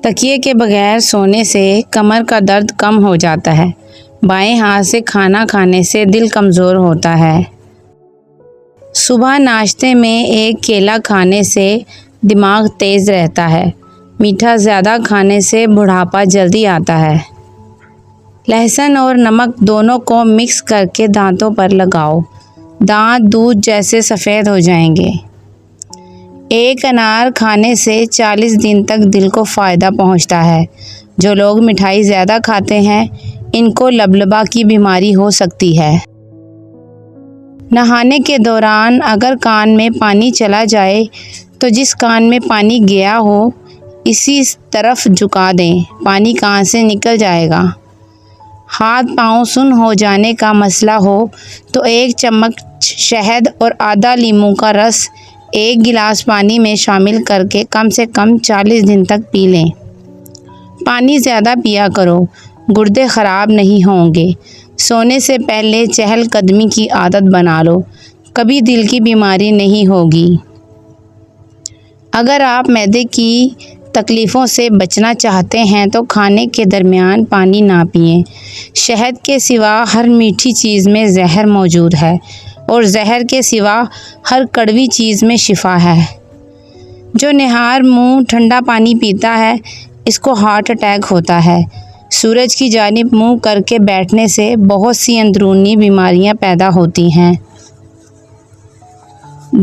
تکیے کے بغیر سونے سے کمر کا درد کم ہو جاتا ہے۔ بائیں ہاتھ سے کھانا کھانے سے دل کمزور ہوتا ہے۔ صبح ناشتے میں ایک کیلا کھانے سے دماغ تیز رہتا ہے۔ میٹھا زیادہ کھانے سے بڑھاپا جلدی آتا ہے۔ لہسن اور نمک دونوں کو مکس کر کے دانتوں پر لگاؤ، دانت دودھ جیسے سفید ہو جائیں گے۔ ایک انار کھانے سے 40 دن تک دل کو فائدہ پہنچتا ہے۔ جو لوگ مٹھائی زیادہ کھاتے ہیں ان کو لبلبہ کی بیماری ہو سکتی ہے۔ نہانے کے دوران اگر کان میں پانی چلا جائے تو جس کان میں پانی گیا ہو اسی طرف جھکا دیں، پانی کان سے نکل جائے گا۔ ہاتھ پاؤں سن ہو جانے کا مسئلہ ہو تو 1 چمچ شہد اور آدھا لیموں کا رس 1 گلاس پانی میں شامل کر کے کم سے کم 40 دن تک پی لیں۔ پانی زیادہ پیا کرو، گردے خراب نہیں ہوں گے۔ سونے سے پہلے چہل قدمی کی عادت بنا لو، کبھی دل کی بیماری نہیں ہوگی۔ اگر آپ معدے کی تکلیفوں سے بچنا چاہتے ہیں تو کھانے کے درمیان پانی نہ پئیں۔ شہد کے سوا ہر میٹھی چیز میں زہر موجود ہے اور زہر کے سوا ہر کڑوی چیز میں شفا ہے۔ جو نہار منہ ٹھنڈا پانی پیتا ہے اس کو ہارٹ اٹیک ہوتا ہے۔ سورج کی جانب منہ کر کے بیٹھنے سے بہت سی اندرونی بیماریاں پیدا ہوتی ہیں۔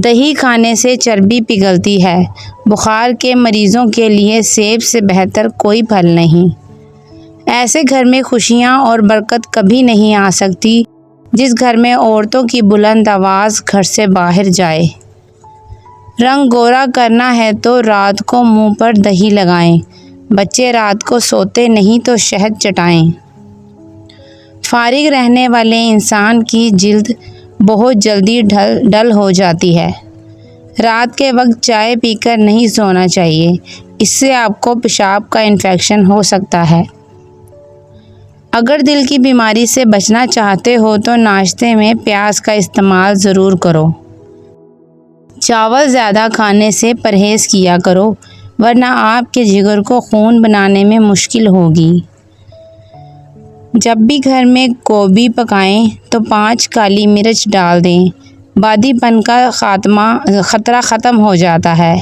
دہی کھانے سے چربی پگھلتی ہے۔ بخار کے مریضوں کے لیے سیب سے بہتر کوئی پھل نہیں۔ ایسے گھر میں خوشیاں اور برکت کبھی نہیں آ سکتی جس گھر میں عورتوں کی بلند آواز گھر سے باہر جائے۔ رنگ گورا کرنا ہے تو رات کو منہ پر دہی لگائیں۔ بچے رات کو سوتے نہیں تو شہد چٹائیں۔ فارغ رہنے والے انسان کی جلد بہت جلدی ڈل ہو جاتی ہے۔ رات کے وقت چائے پی کر نہیں سونا چاہیے، اس سے آپ کو پیشاب کا انفیکشن ہو سکتا ہے۔ اگر دل کی بیماری سے بچنا چاہتے ہو تو ناشتے میں پیاز کا استعمال ضرور کرو۔ چاول زیادہ کھانے سے پرہیز کیا کرو ورنہ آپ کے جگر کو خون بنانے میں مشکل ہوگی۔ جب بھی گھر میں گوبھی پکائیں تو 5 کالی مرچ ڈال دیں، بادی پن کا خطرہ ختم ہو جاتا ہے۔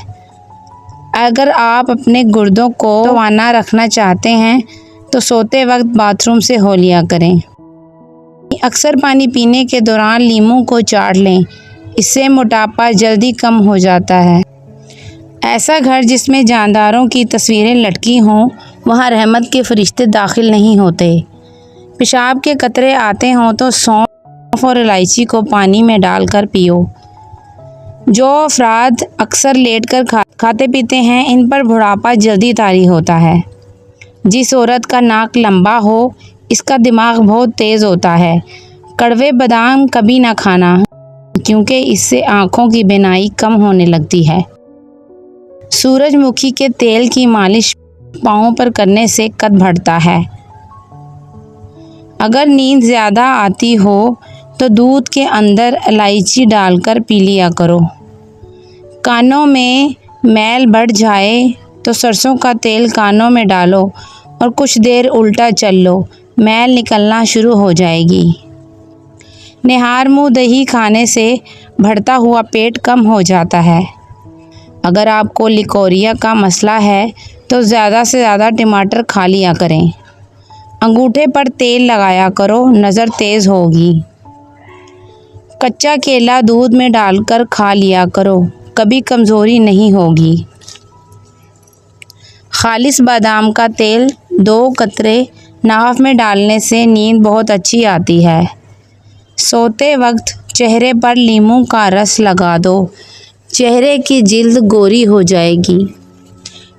اگر آپ اپنے گردوں کو توانا رکھنا چاہتے ہیں تو سوتے وقت باتھ روم سے ہو لیا کریں۔ اکثر پانی پینے کے دوران لیموں کو چاٹ لیں، اس سے موٹاپا جلدی کم ہو جاتا ہے۔ ایسا گھر جس میں جانداروں کی تصویریں لٹکی ہوں وہاں رحمت کے فرشتے داخل نہیں ہوتے۔ پیشاب کے قطرے آتے ہوں تو سونف اور الائچی کو پانی میں ڈال کر پیو۔ جو افراد اکثر لیٹ کر کھاتے پیتے ہیں ان پر بڑھاپا جلدی طاری ہوتا ہے۔ جس عورت کا ناک لمبا ہو اس کا دماغ بہت تیز ہوتا ہے۔ کڑوے بادام کبھی نہ کھانا کیونکہ اس سے آنکھوں کی بینائی کم ہونے لگتی ہے۔ سورج مکھی کے تیل کی مالش پاؤں پر کرنے سے قد بڑھتا ہے۔ اگر نیند زیادہ آتی ہو تو دودھ کے اندر الائچی ڈال کر پی لیا کرو۔ کانوں میں میل بڑھ جائے تو سرسوں کا تیل کانوں میں ڈالو اور کچھ دیر الٹا چل لو، میل نکلنا شروع ہو جائے گی۔ نہار منہ دہی کھانے سے بڑھتا ہوا پیٹ کم ہو جاتا ہے۔ اگر آپ کو لیکوریا کا مسئلہ ہے تو زیادہ سے زیادہ ٹماٹر کھا لیا کریں۔ انگوٹھے پر تیل لگایا کرو، نظر تیز ہوگی۔ کچا کیلا دودھ میں ڈال کر کھا لیا کرو، کبھی کمزوری نہیں ہوگی۔ خالص بادام کا تیل 2 قطرے ناف میں ڈالنے سے نیند بہت اچھی آتی ہے۔ سوتے وقت چہرے پر لیموں کا رس لگا دو، چہرے کی جلد گوری ہو جائے گی۔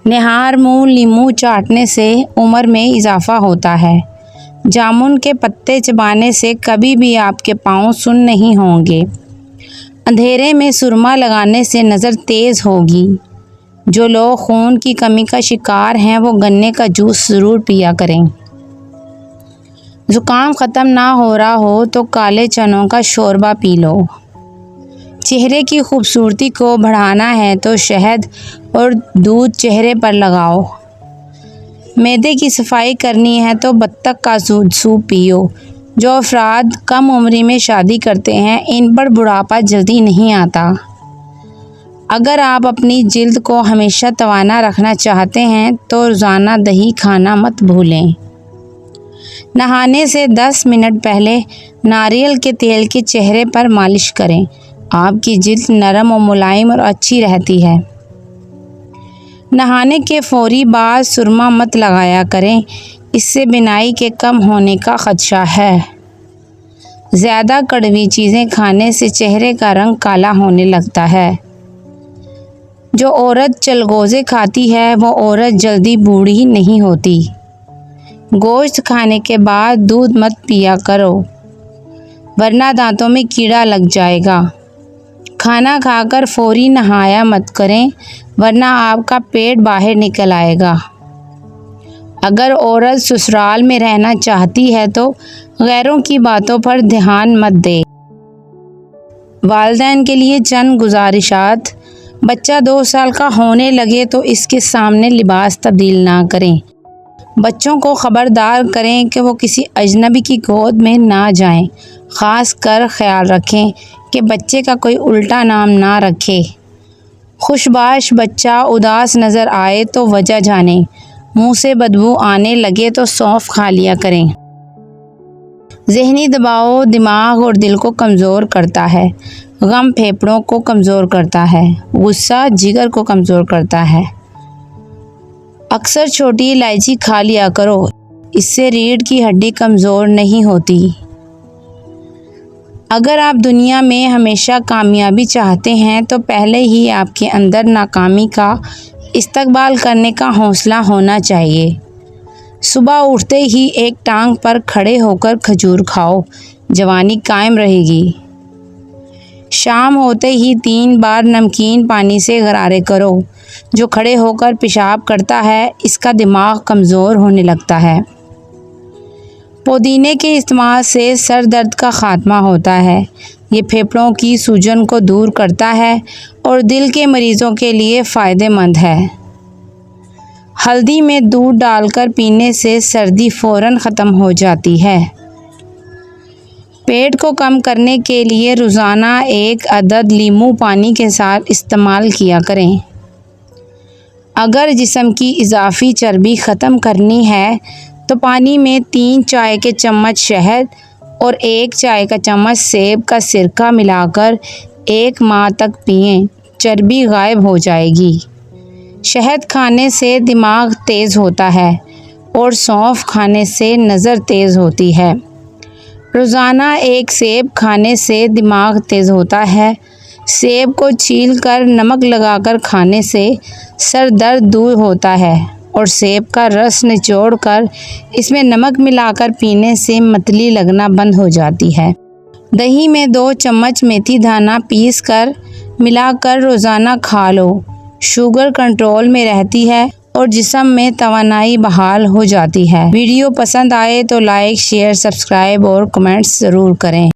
نہار منہ لیموں چاٹنے سے عمر میں اضافہ ہوتا ہے۔ جامن کے پتے چبانے سے کبھی بھی آپ کے پاؤں سن نہیں ہوں گے۔ اندھیرے میں سرما لگانے سے نظر تیز ہوگی۔ جو لوگ خون کی کمی کا شکار ہیں وہ گنے کا جوس ضرور پیا کریں۔ زکام ختم نہ ہو رہا ہو تو کالے چنوں کا شوربہ پی لو۔ چہرے کی خوبصورتی کو بڑھانا ہے تو شہد اور دودھ چہرے پر لگاؤ۔ معدے کی صفائی کرنی ہے تو بطخ کا سوپ پیو۔ جو افراد کم عمری میں شادی کرتے ہیں ان پر بڑھاپا جلدی نہیں آتا۔ اگر آپ اپنی جلد کو ہمیشہ توانا رکھنا چاہتے ہیں تو روزانہ دہی کھانا مت بھولیں۔ نہانے سے 10 منٹ پہلے ناریل کے تیل کے چہرے پر مالش کریں۔ آپ کی جلد نرم و ملائم اور اچھی رہتی ہے۔ نہانے کے فوری بعد سرما مت لگایا کریں، اس سے بینائی کے کم ہونے کا خدشہ ہے۔ زیادہ کڑوی چیزیں کھانے سے چہرے کا رنگ کالا ہونے لگتا ہے۔ جو عورت چلغوزے کھاتی ہے وہ عورت جلدی بوڑھی نہیں ہوتی۔ گوشت کھانے کے بعد دودھ مت پیا کرو ورنہ دانتوں میں کیڑا لگ جائے گا۔ کھانا کھا کر فوری نہایا مت کریں ورنہ آپ کا پیٹ باہر نکل آئے گا۔ اگر عورت سسرال میں رہنا چاہتی ہے تو غیروں کی باتوں پر دھیان مت دے۔ والدین کے لیے چند گزارشات۔ بچہ 2 سال کا ہونے لگے تو اس کے سامنے لباس تبدیل نہ کریں۔ بچوں کو خبردار کریں کہ وہ کسی اجنبی کی گود میں نہ جائیں۔ خاص کر خیال رکھیں کہ بچے کا کوئی الٹا نام نہ رکھے۔ خوشباش بچہ اداس نظر آئے تو وجہ جانیں۔ منہ سے بدبو آنے لگے تو سونف کھا لیا کریں۔ ذہنی دباؤ دماغ اور دل کو کمزور کرتا ہے۔ غم پھیپھڑوں کو کمزور کرتا ہے۔ غصہ جگر کو کمزور کرتا ہے۔ اکثر چھوٹی الائچی کھا لیا کرو، اس سے ریڑھ کی ہڈی کمزور نہیں ہوتی۔ اگر آپ دنیا میں ہمیشہ کامیابی چاہتے ہیں تو پہلے ہی آپ کے اندر ناکامی کا استقبال کرنے کا حوصلہ ہونا چاہیے۔ صبح اٹھتے ہی ایک ٹانگ پر کھڑے ہو کر کھجور کھاؤ، جوانی قائم رہے گی۔ شام ہوتے ہی 3 بار نمکین پانی سے غرارے کرو۔ جو کھڑے ہو کر پیشاب کرتا ہے اس کا دماغ کمزور ہونے لگتا ہے۔ پودینے کے استعمال سے سر درد کا خاتمہ ہوتا ہے۔ یہ پھیپھڑوں کی سوجن کو دور کرتا ہے اور دل کے مریضوں کے لیے فائدہ مند ہے۔ ہلدی میں دودھ ڈال کر پینے سے سردی فوراً ختم ہو جاتی ہے۔ پیٹ کو کم کرنے کے لیے روزانہ 1 عدد لیموں پانی کے ساتھ استعمال کیا کریں۔ اگر جسم کی اضافی چربی ختم کرنی ہے تو پانی میں 3 چائے کے چمچ شہد اور 1 چائے کا چمچ سیب کا سرکہ ملا کر 1 ماہ تک پئیں، چربی غائب ہو جائے گی۔ شہد کھانے سے دماغ تیز ہوتا ہے اور سونف کھانے سے نظر تیز ہوتی ہے۔ روزانہ 1 سیب کھانے سے دماغ تیز ہوتا ہے۔ سیب کو چھیل کر نمک لگا کر کھانے سے سر درد دور ہوتا ہے اور سیب کا رس نچوڑ کر اس میں نمک ملا کر پینے سے متلی لگنا بند ہو جاتی ہے۔ دہی میں 2 چمچ میتھی دانا پیس کر ملا کر روزانہ کھا لو۔ شوگر کنٹرول میں رہتی ہے اور جسم میں توانائی بحال ہو جاتی ہے۔ ویڈیو پسند آئے تو لائک، شیئر، سبسکرائب اور کمنٹس ضرور کریں۔